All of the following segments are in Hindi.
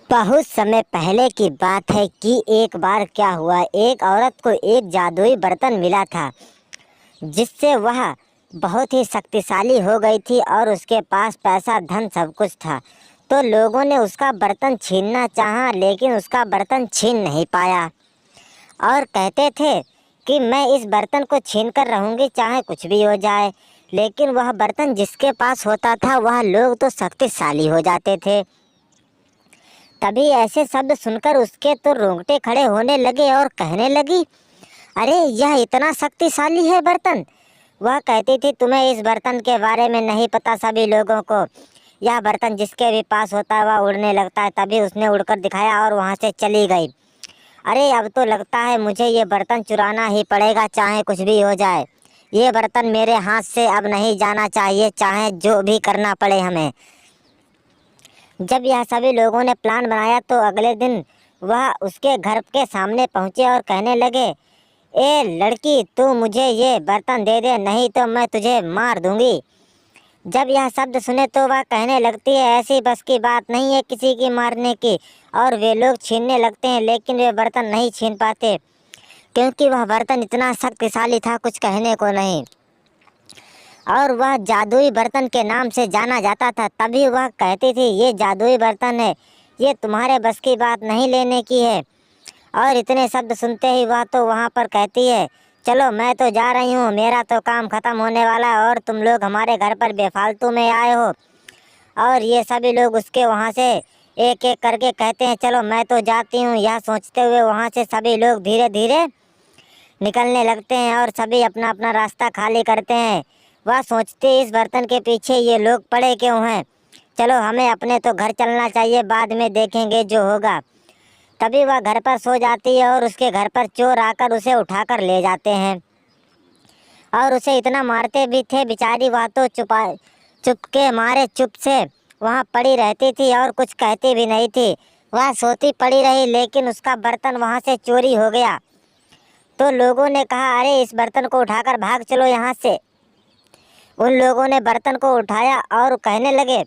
बहुत समय पहले की बात है कि एक बार क्या हुआ, एक औरत को एक जादुई बर्तन मिला था जिससे वह बहुत ही शक्तिशाली हो गई थी और उसके पास पैसा धन सब कुछ था। तो लोगों ने उसका बर्तन छीनना चाहा लेकिन उसका बर्तन छीन नहीं पाया और कहते थे कि मैं इस बर्तन को छीन कर रहूँगी चाहे कुछ भी हो जाए। लेकिन वह बर्तन जिसके पास होता था वह लोग तो शक्तिशाली हो जाते थे। तभी ऐसे शब्द सुनकर उसके तो रोंगटे खड़े होने लगे और कहने लगी, अरे यह इतना शक्तिशाली है बर्तन। वह कहती थी, तुम्हें इस बर्तन के बारे में नहीं पता। सभी लोगों को यह बर्तन जिसके भी पास होता है वह उड़ने लगता है। तभी उसने उड़कर दिखाया और वहाँ से चली गई। अरे अब तो लगता है मुझे ये बर्तन चुराना ही पड़ेगा चाहे कुछ भी हो जाए। ये बर्तन मेरे हाथ से अब नहीं जाना चाहिए, चाहे जो भी करना पड़े हमें। जब यह सभी लोगों ने प्लान बनाया तो अगले दिन वह उसके घर के सामने पहुँचे और कहने लगे, ए लड़की, तू मुझे ये बर्तन दे दे, नहीं तो मैं तुझे मार दूंगी। जब यह शब्द सुने तो वह कहने लगती है, ऐसी बस की बात नहीं है किसी की मारने की। और वे लोग छीनने लगते हैं लेकिन वे बर्तन नहीं छीन पाते क्योंकि वह बर्तन इतना शक्तिशाली था, कुछ कहने को नहीं। और वह जादुई बर्तन के नाम से जाना जाता था। तभी वह कहती थी, ये जादुई बर्तन है, ये तुम्हारे बस की बात नहीं लेने की है। और इतने शब्द सुनते ही वह तो वहाँ पर कहती है, चलो मैं तो जा रही हूँ, मेरा तो काम ख़त्म होने वाला है और तुम लोग हमारे घर पर बेफालतू में आए हो। और ये सभी लोग उसके वहाँ से एक एक करके कहते हैं, चलो मैं तो जाती हूँ। यह सोचते हुए वहाँ से सभी लोग धीरे धीरे निकलने लगते हैं और सभी अपना अपना रास्ता खाली करते हैं। वह सोचती, इस बर्तन के पीछे ये लोग पड़े क्यों हैं, चलो हमें अपने तो घर चलना चाहिए, बाद में देखेंगे जो होगा। तभी वह घर पर सो जाती है और उसके घर पर चोर आकर उसे उठाकर ले जाते हैं और उसे इतना मारते भी थे। बेचारी वह तो चुप के मारे चुप से वहाँ पड़ी रहती थी और कुछ कहती भी नहीं थी। वह सोती पड़ी रही लेकिन उसका बर्तन वहाँ से चोरी हो गया। तो लोगों ने कहा, अरे इस बर्तन को उठाकर भाग चलो यहाँ से। उन लोगों ने बर्तन को उठाया और कहने लगे,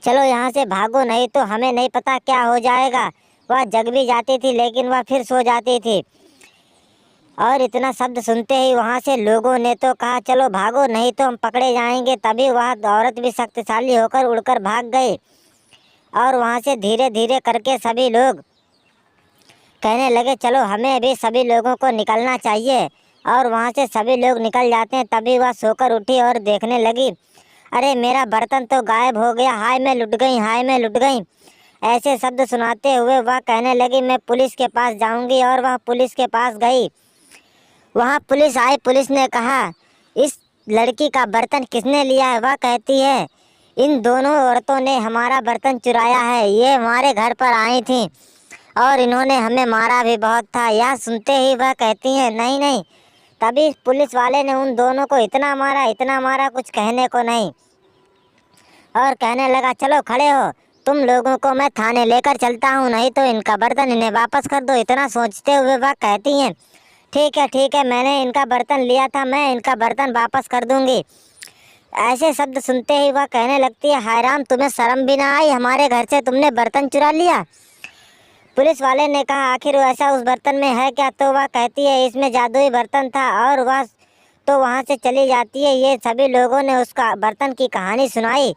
चलो यहाँ से भागो, नहीं तो हमें नहीं पता क्या हो जाएगा। वह जग भी जाती थी लेकिन वह फिर सो जाती थी। और इतना शब्द सुनते ही वहाँ से लोगों ने तो कहा, चलो भागो नहीं तो हम पकड़े जाएंगे। तभी वह औरत भी शक्तिशाली होकर उड़कर भाग गई और वहाँ से धीरे धीरे करके सभी लोग कहने लगे, चलो हमें भी सभी लोगों को निकलना चाहिए। और वहाँ से सभी लोग निकल जाते हैं। तभी वह सोकर उठी और देखने लगी, अरे मेरा बर्तन तो गायब हो गया, हाय मैं लुट गई, हाय मैं लुट गई। ऐसे शब्द सुनाते हुए वह कहने लगी, मैं पुलिस के पास जाऊंगी। और वह पुलिस के पास गई। वहाँ पुलिस आई। पुलिस ने कहा, इस लड़की का बर्तन किसने लिया है? वह कहती है, इन दोनों औरतों ने हमारा बर्तन चुराया है, ये हमारे घर पर आई थी और इन्होंने हमें मारा भी बहुत था। यह सुनते ही वह कहती हैं, नहीं नहीं। तभी पुलिस वाले ने उन दोनों को इतना मारा कुछ कहने को नहीं। और कहने लगा, चलो खड़े हो, तुम लोगों को मैं थाने लेकर चलता हूँ, नहीं तो इनका बर्तन इन्हें वापस कर दो। इतना सोचते हुए वह कहती हैं, ठीक है, मैंने इनका बर्तन लिया था, मैं इनका बर्तन वापस कर दूंगी। ऐसे शब्द सुनते ही वह कहने लगती है, हाय राम, तुम्हें शर्म भी ना आई, हमारे घर से तुमने बर्तन चुरा लिया। पुलिस वाले ने कहा, आखिर ऐसा उस बर्तन में है क्या? तो वह कहती है, इसमें जादुई बर्तन था। और वह तो वहाँ से चली जाती है। ये सभी लोगों ने उसका बर्तन की कहानी सुनाई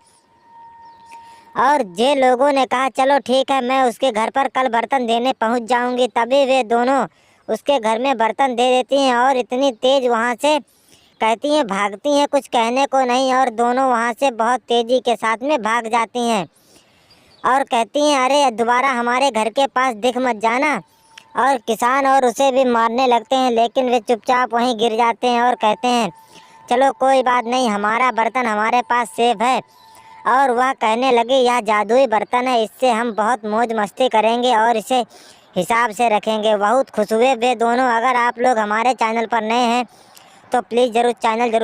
और जे लोगों ने कहा, चलो ठीक है, मैं उसके घर पर कल बर्तन देने पहुँच जाऊँगी। तभी वे दोनों उसके घर में बर्तन दे देती हैं और इतनी तेज़ वहाँ से कहती हैं भागती हैं, कुछ कहने को नहीं। और दोनों वहाँ से बहुत तेज़ी के साथ में भाग जाती हैं और कहती हैं, अरे दोबारा हमारे घर के पास दिख मत जाना। और किसान और उसे भी मारने लगते हैं लेकिन वे चुपचाप वहीं गिर जाते हैं और कहते हैं, चलो कोई बात नहीं, हमारा बर्तन हमारे पास सेफ है। और वह कहने लगी, यह जादुई बर्तन है, इससे हम बहुत मौज मस्ती करेंगे और इसे हिसाब से रखेंगे। बहुत खुश हुए वे दोनों। अगर आप लोग हमारे चैनल पर नए हैं तो प्लीज़ ज़रूर चैनल ज़रूर